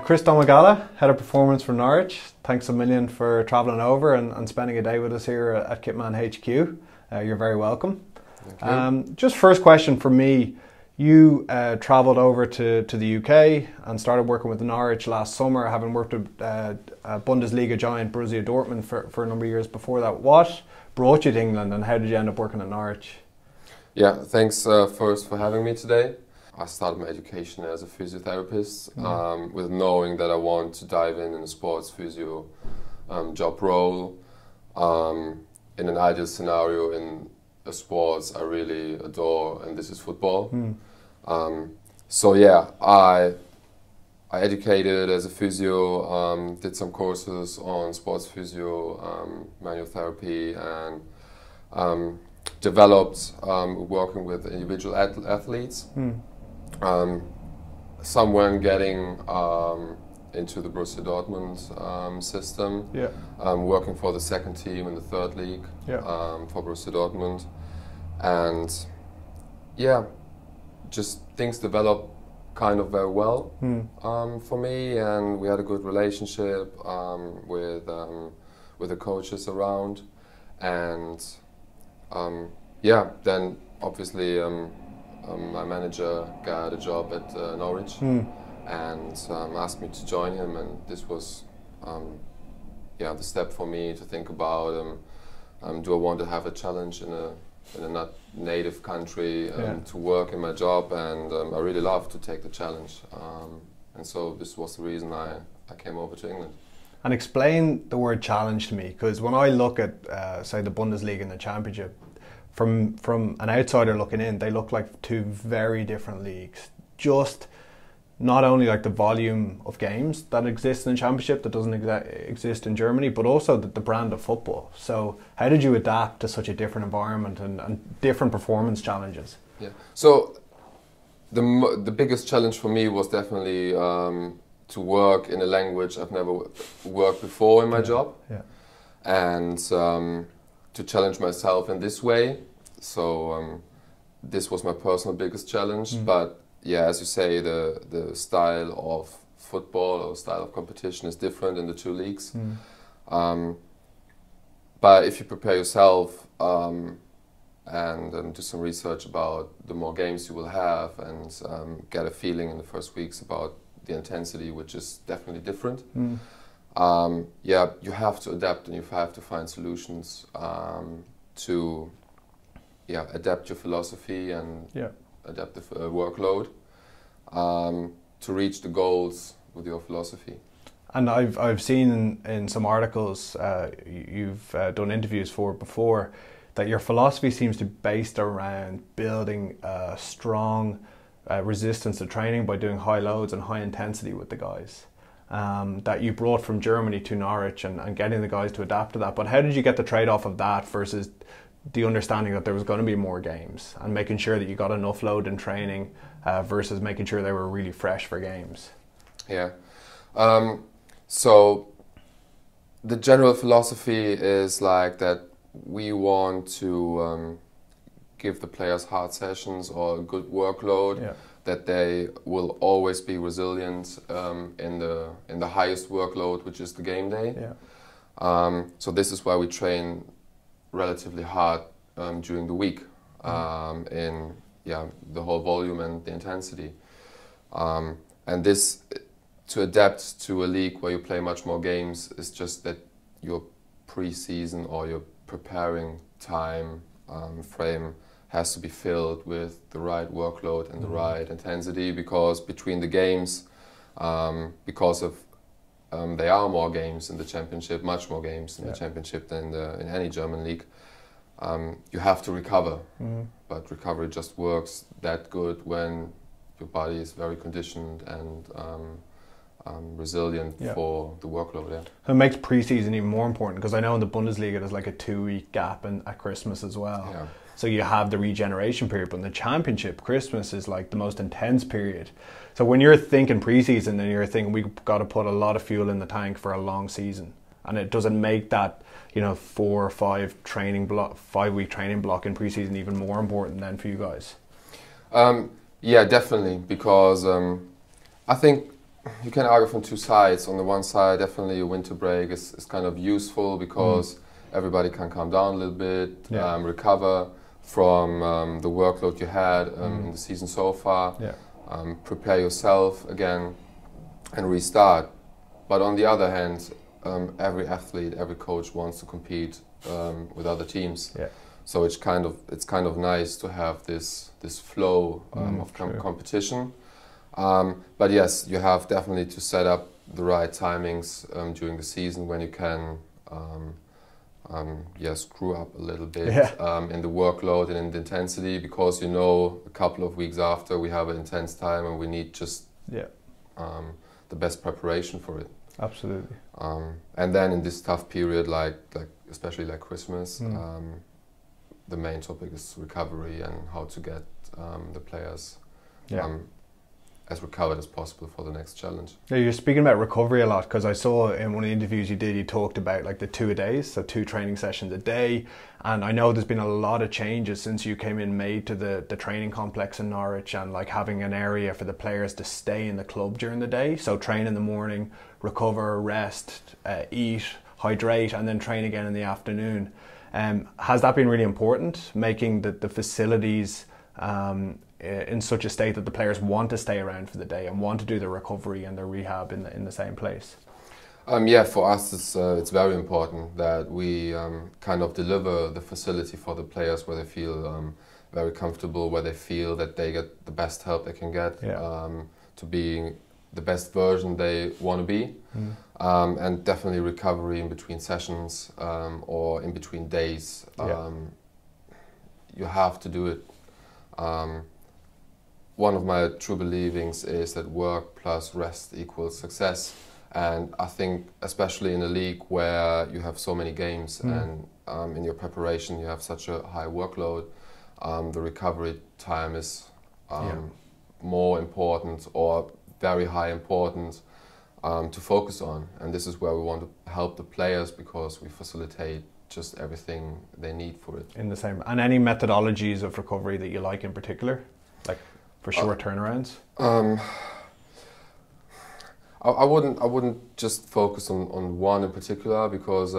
Chris Domogalla, Head of Performance for Norwich. Thanks a million for travelling over and spending a day with us here at Kitman HQ. You're very welcome. Thank you. Just first question for me. You travelled over to the UK and started working with Norwich last summer, having worked with Bundesliga giant Borussia Dortmund for a number of years before that. What brought you to England and how did you end up working at Norwich? Yeah, thanks first for having me today. I started my education as a physiotherapist with knowing that I want to dive in a sports physio job role. In an ideal scenario in a sports I really adore, and this is football. So yeah, I educated as a physio, did some courses on sports physio, manual therapy, and developed working with individual athletes. Somewhere getting into the Borussia Dortmund system, working for the second team in the third league for Borussia Dortmund, and yeah, just things developed kind of very well for me, and we had a good relationship with the coaches around, and yeah, then obviously my manager got a job at Norwich and asked me to join him, and this was yeah, the step for me to think about do I want to have a challenge in a not native country to work in my job, and I really love to take the challenge, and so this was the reason I came over to England. And explain the word challenge to me, because when I look at say the Bundesliga and the Championship, from an outsider looking in, they look like two very different leagues. Just not only like the volume of games that exists in the Championship that doesn't exist in Germany, but also the brand of football. So how did you adapt to such a different environment and different performance challenges? Yeah. So the biggest challenge for me was definitely to work in a language I've never worked before in my job, and to challenge myself in this way. So this was my personal biggest challenge. But yeah, as you say, the style of football or style of competition is different in the two leagues. But if you prepare yourself and do some research about the more games you will have, and get a feeling in the first weeks about the intensity, which is definitely different. Yeah, you have to adapt, and you have to find solutions to adapt your philosophy and adapt the workload to reach the goals with your philosophy. And I've seen in some articles you've done interviews for before that your philosophy seems to be based around building a strong resistance to training by doing high loads and high intensity with the guys. That you brought from Germany to Norwich and getting the guys to adapt to that. But how did you get the trade-off of that versus the understanding that there was going to be more games and making sure that you got enough load in training versus making sure they were really fresh for games? Yeah. So the general philosophy is like that we want to give the players hard sessions or a good workload, that they will always be resilient in the highest workload, which is the game day. So this is why we train relatively hard during the week in the whole volume and the intensity. And this, to adapt to a league where you play much more games, is just that your pre-season or your preparing time frame has to be filled with the right workload and the right intensity, because between the games, because of there are more games in the Championship, much more games in the Championship than in any German league, you have to recover. But recovery just works that good when your body is very conditioned and resilient for the workload. So it makes pre-season even more important, because I know in the Bundesliga there's like a 2-week gap at Christmas as well. So you have the regeneration period, but in the Championship, Christmas is like the most intense period. So when you're thinking pre-season, then you're thinking we've got to put a lot of fuel in the tank for a long season, and it doesn't make that 4 or 5 5-week training block in pre-season even more important then for you guys. Yeah, definitely, because I think you can argue from two sides. On the one side, definitely a winter break is kind of useful because everybody can calm down a little bit, recover from the workload you had in the season so far, prepare yourself again and restart. But on the other hand, every athlete, every coach wants to compete with other teams. So it's kind of nice to have this flow of competition. But yes, you have definitely to set up the right timings during the season when you can screw up a little bit in the workload and in the intensity, because you know a couple of weeks after we have an intense time and we need just the best preparation for it. Absolutely. And then in this tough period, like especially like Christmas, the main topic is recovery and how to get the players as recovered as possible for the next challenge. Yeah, you're speaking about recovery a lot, because I saw in one of the interviews you did, you talked about like the 2-a-days, so 2 training sessions a day. And I know there's been a lot of changes since you came in May to the training complex in Norwich, and like having an area for the players to stay in the club during the day. So train in the morning, recover, rest, eat, hydrate, and then train again in the afternoon. Has that been really important, making the facilities in such a state that the players want to stay around for the day and want to do the recovery and the rehab in the same place? For us it's very important that we kind of deliver the facility for the players where they feel very comfortable, where they feel that they get the best help they can get to be the best version they want to be. And definitely recovery in between sessions or in between days. You have to do it. One of my true believings is that work plus rest equals success, and I think especially in a league where you have so many games and in your preparation you have such a high workload, the recovery time is more important, or very high importance to focus on. And this is where we want to help the players, because we facilitate just everything they need for it. In the same. And any methodologies of recovery that you like in particular, like for short turnarounds? I wouldn't just focus on one in particular, because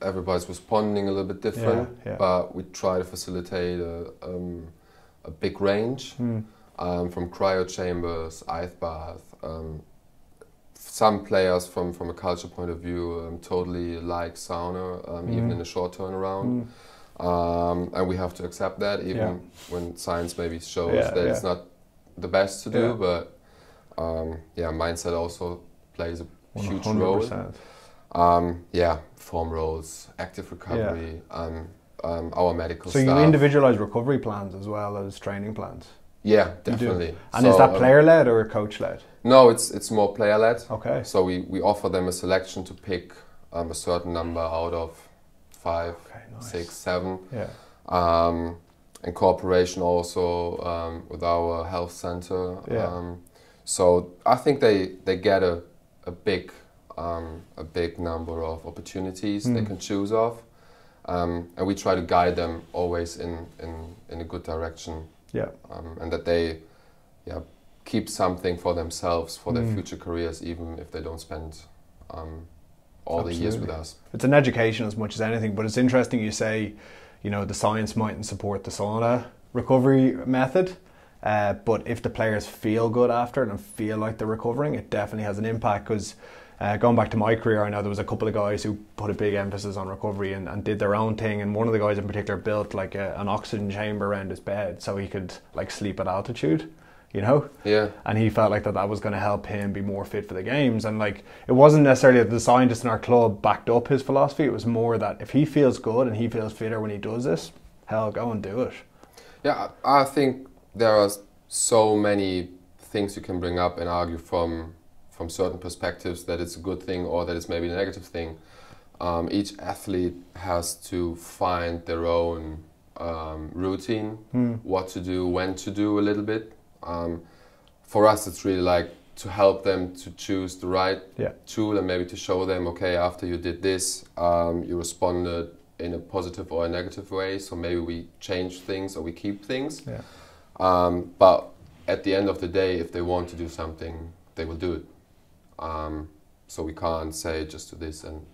everybody's responding a little bit different. But we try to facilitate a big range, from cryo chambers, ice bath. Some players from a culture point of view totally like sauna, even in a short turnaround. And we have to accept that, even when science maybe shows that it's not the best to do, but mindset also plays a huge 100%. Role. Form roles, active recovery, our medical staff. So you individualise recovery plans as well as training plans? Yeah, definitely. And is that player-led or coach-led? No, it's more player-led. Okay. So we offer them a selection to pick a certain number out of 5, 6, 7. In cooperation also with our health center. So I think they get a big number of opportunities they can choose of, and we try to guide them always in a good direction. And that they keep something for themselves, for their future careers, even if they don't spend all the years with us. It's an education as much as anything, but it's interesting you say, you know, the science mightn't support the sauna recovery method, but if the players feel good after it and feel like they're recovering, it definitely has an impact. Because going back to my career, I know there was a couple of guys who put a big emphasis on recovery and did their own thing, and one of the guys in particular built like an oxygen chamber around his bed so he could like sleep at altitude, you know? And he felt like that was going to help him be more fit for the games. And like, it wasn't necessarily that the scientists in our club backed up his philosophy, it was more that if he feels good and he feels fitter when he does this, hell, go and do it. Yeah, I think there are so many things you can bring up and argue from certain perspectives that it's a good thing or that it's maybe a negative thing. Each athlete has to find their own routine, what to do, when to do a little bit. For us, it's really like to help them to choose the right tool, and maybe to show them, okay, after you did this, you responded in a positive or a negative way, so maybe we change things or we keep things. But at the end of the day, if they want to do something, they will do it. So we can't say just do this and